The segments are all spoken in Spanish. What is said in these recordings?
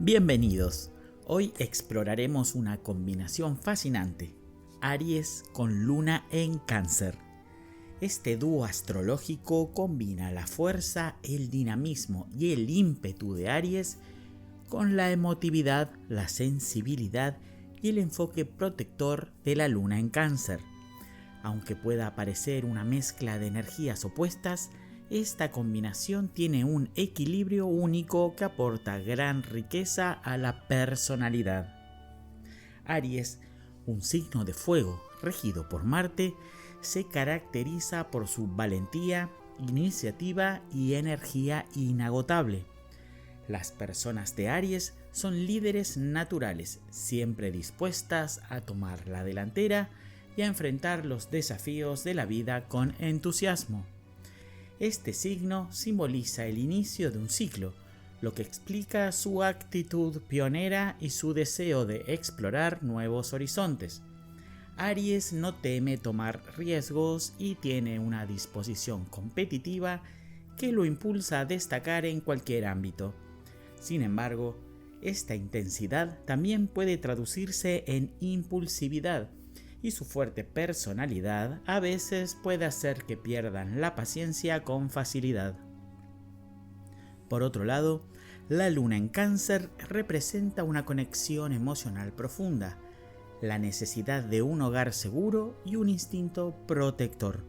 Bienvenidos. Hoy exploraremos una combinación fascinante, Aries con Luna en Cáncer. Este dúo astrológico combina la fuerza, el dinamismo y el ímpetu de Aries con la emotividad, la sensibilidad y el enfoque protector de la Luna en Cáncer. Aunque pueda parecer una mezcla de energías opuestas, esta combinación tiene un equilibrio único que aporta gran riqueza a la personalidad. Aries, un signo de fuego regido por Marte, se caracteriza por su valentía, iniciativa y energía inagotable. Las personas de Aries son líderes naturales, siempre dispuestas a tomar la delantera y a enfrentar los desafíos de la vida con entusiasmo. Este signo simboliza el inicio de un ciclo, lo que explica su actitud pionera y su deseo de explorar nuevos horizontes. Aries no teme tomar riesgos y tiene una disposición competitiva que lo impulsa a destacar en cualquier ámbito. Sin embargo, esta intensidad también puede traducirse en impulsividad, y su fuerte personalidad a veces puede hacer que pierdan la paciencia con facilidad. Por otro lado, la Luna en Cáncer representa una conexión emocional profunda, la necesidad de un hogar seguro y un instinto protector.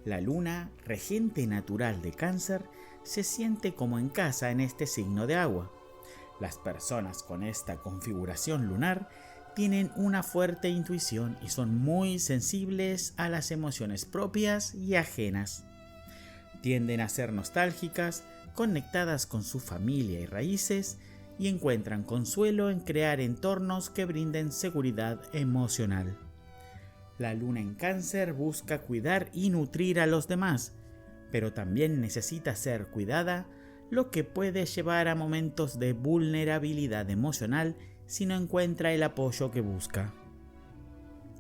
La Luna, regente natural de Cáncer, se siente como en casa en este signo de agua. Las personas con esta configuración lunar tienen una fuerte intuición y son muy sensibles a las emociones propias y ajenas. Tienden a ser nostálgicas, conectadas con su familia y raíces, y encuentran consuelo en crear entornos que brinden seguridad emocional. La Luna en Cáncer busca cuidar y nutrir a los demás, pero también necesita ser cuidada, lo que puede llevar a momentos de vulnerabilidad emocional si no encuentra el apoyo que busca.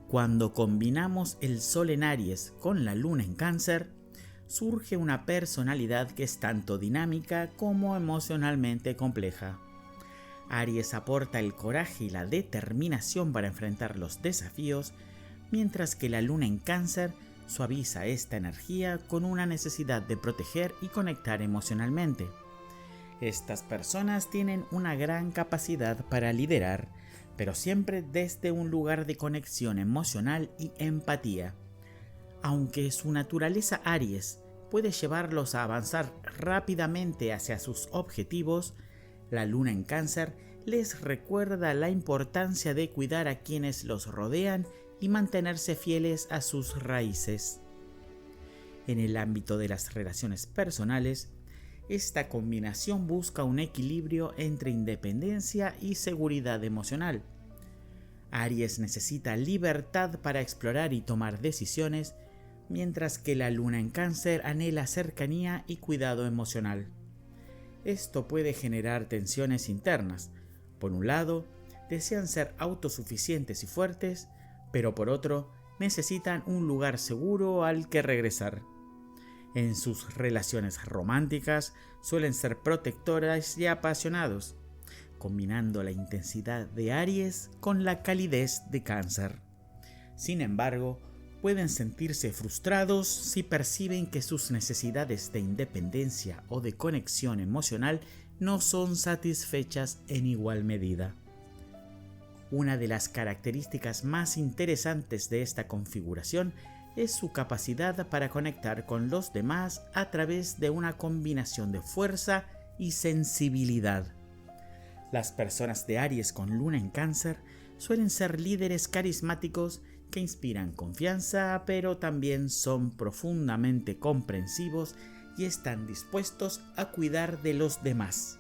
Cuando combinamos el Sol en Aries con la Luna en Cáncer, surge una personalidad que es tanto dinámica como emocionalmente compleja. Aries aporta el coraje y la determinación para enfrentar los desafíos, mientras que la Luna en Cáncer suaviza esta energía con una necesidad de proteger y conectar emocionalmente. Estas personas tienen una gran capacidad para liderar, pero siempre desde un lugar de conexión emocional y empatía. Aunque su naturaleza Aries puede llevarlos a avanzar rápidamente hacia sus objetivos, la Luna en Cáncer les recuerda la importancia de cuidar a quienes los rodean y mantenerse fieles a sus raíces. En el ámbito de las relaciones personales, esta combinación busca un equilibrio entre independencia y seguridad emocional. Aries necesita libertad para explorar y tomar decisiones, mientras que la Luna en Cáncer anhela cercanía y cuidado emocional. Esto puede generar tensiones internas. Por un lado, desean ser autosuficientes y fuertes, pero por otro, necesitan un lugar seguro al que regresar. En sus relaciones románticas suelen ser protectoras y apasionados, combinando la intensidad de Aries con la calidez de Cáncer. Sin embargo, pueden sentirse frustrados si perciben que sus necesidades de independencia o de conexión emocional no son satisfechas en igual medida. Una de las características más interesantes de esta configuración es su capacidad para conectar con los demás a través de una combinación de fuerza y sensibilidad. Las personas de Aries con Luna en Cáncer suelen ser líderes carismáticos que inspiran confianza, pero también son profundamente comprensivos y están dispuestos a cuidar de los demás.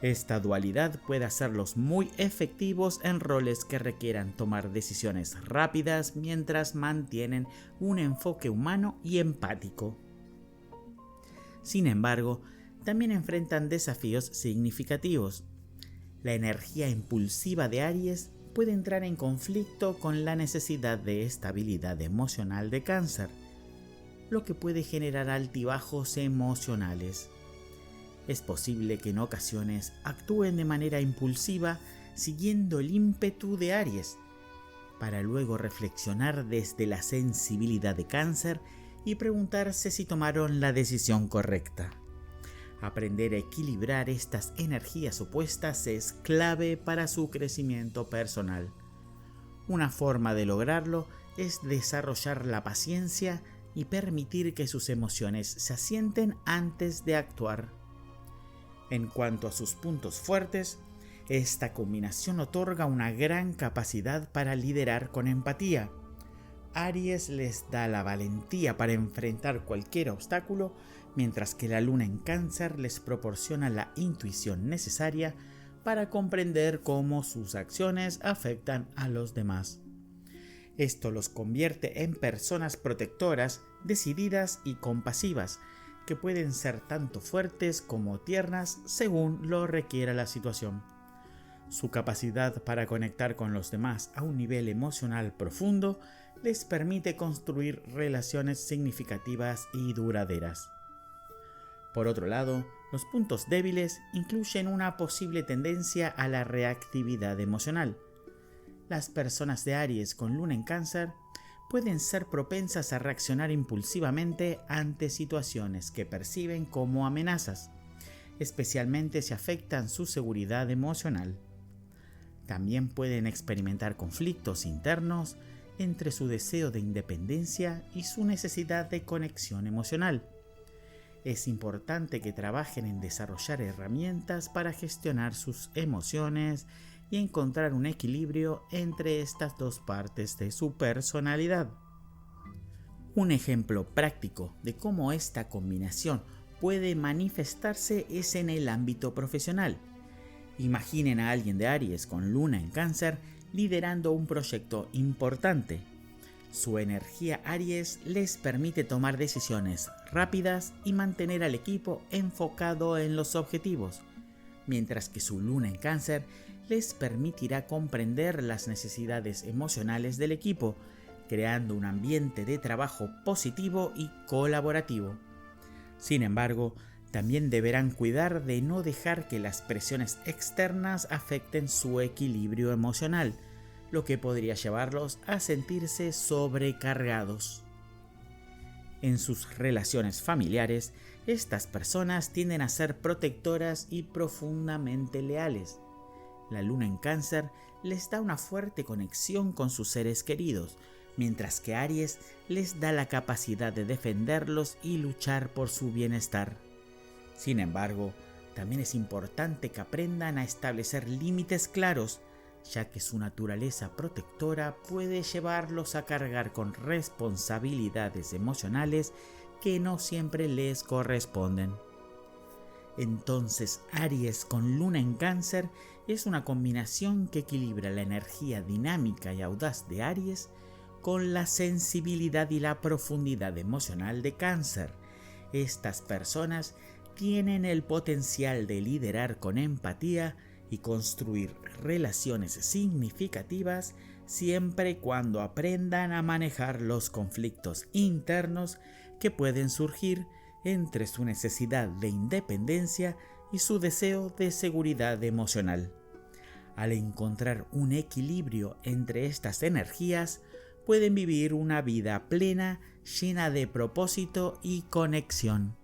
Esta dualidad puede hacerlos muy efectivos en roles que requieran tomar decisiones rápidas mientras mantienen un enfoque humano y empático. Sin embargo, también enfrentan desafíos significativos. La energía impulsiva de Aries puede entrar en conflicto con la necesidad de estabilidad emocional de Cáncer, lo que puede generar altibajos emocionales. Es posible que en ocasiones actúen de manera impulsiva siguiendo el ímpetu de Aries, para luego reflexionar desde la sensibilidad de Cáncer y preguntarse si tomaron la decisión correcta. Aprender a equilibrar estas energías opuestas es clave para su crecimiento personal. Una forma de lograrlo es desarrollar la paciencia y permitir que sus emociones se asienten antes de actuar. En cuanto a sus puntos fuertes, esta combinación otorga una gran capacidad para liderar con empatía. Aries les da la valentía para enfrentar cualquier obstáculo, mientras que la luna en Cáncer les proporciona la intuición necesaria para comprender cómo sus acciones afectan a los demás. Esto los convierte en personas protectoras, decididas y compasivas, que pueden ser tanto fuertes como tiernas según lo requiera la situación. Su capacidad para conectar con los demás a un nivel emocional profundo les permite construir relaciones significativas y duraderas. Por otro lado, los puntos débiles incluyen una posible tendencia a la reactividad emocional. Las personas de Aries con luna en Cáncer pueden ser propensas a reaccionar impulsivamente ante situaciones que perciben como amenazas, especialmente si afectan su seguridad emocional. También pueden experimentar conflictos internos entre su deseo de independencia y su necesidad de conexión emocional. Es importante que trabajen en desarrollar herramientas para gestionar sus emociones y encontrar un equilibrio entre estas dos partes de su personalidad. Un ejemplo práctico de cómo esta combinación puede manifestarse es en el ámbito profesional. Imaginen a alguien de Aries con luna en Cáncer liderando un proyecto importante. Su energía Aries les permite tomar decisiones rápidas y mantener al equipo enfocado en los objetivos, mientras que su luna en Cáncer les permitirá comprender las necesidades emocionales del equipo, creando un ambiente de trabajo positivo y colaborativo. Sin embargo, también deberán cuidar de no dejar que las presiones externas afecten su equilibrio emocional, lo que podría llevarlos a sentirse sobrecargados. En sus relaciones familiares, estas personas tienden a ser protectoras y profundamente leales. La luna en Cáncer les da una fuerte conexión con sus seres queridos, mientras que Aries les da la capacidad de defenderlos y luchar por su bienestar. Sin embargo, también es importante que aprendan a establecer límites claros, ya que su naturaleza protectora puede llevarlos a cargar con responsabilidades emocionales que no siempre les corresponden. Entonces, Aries con luna en Cáncer es una combinación que equilibra la energía dinámica y audaz de Aries con la sensibilidad y la profundidad emocional de Cáncer. Estas personas tienen el potencial de liderar con empatía y construir relaciones significativas siempre y cuando aprendan a manejar los conflictos internos que pueden surgir entre su necesidad de independencia y su deseo de seguridad emocional. Al encontrar un equilibrio entre estas energías, pueden vivir una vida plena, llena de propósito y conexión.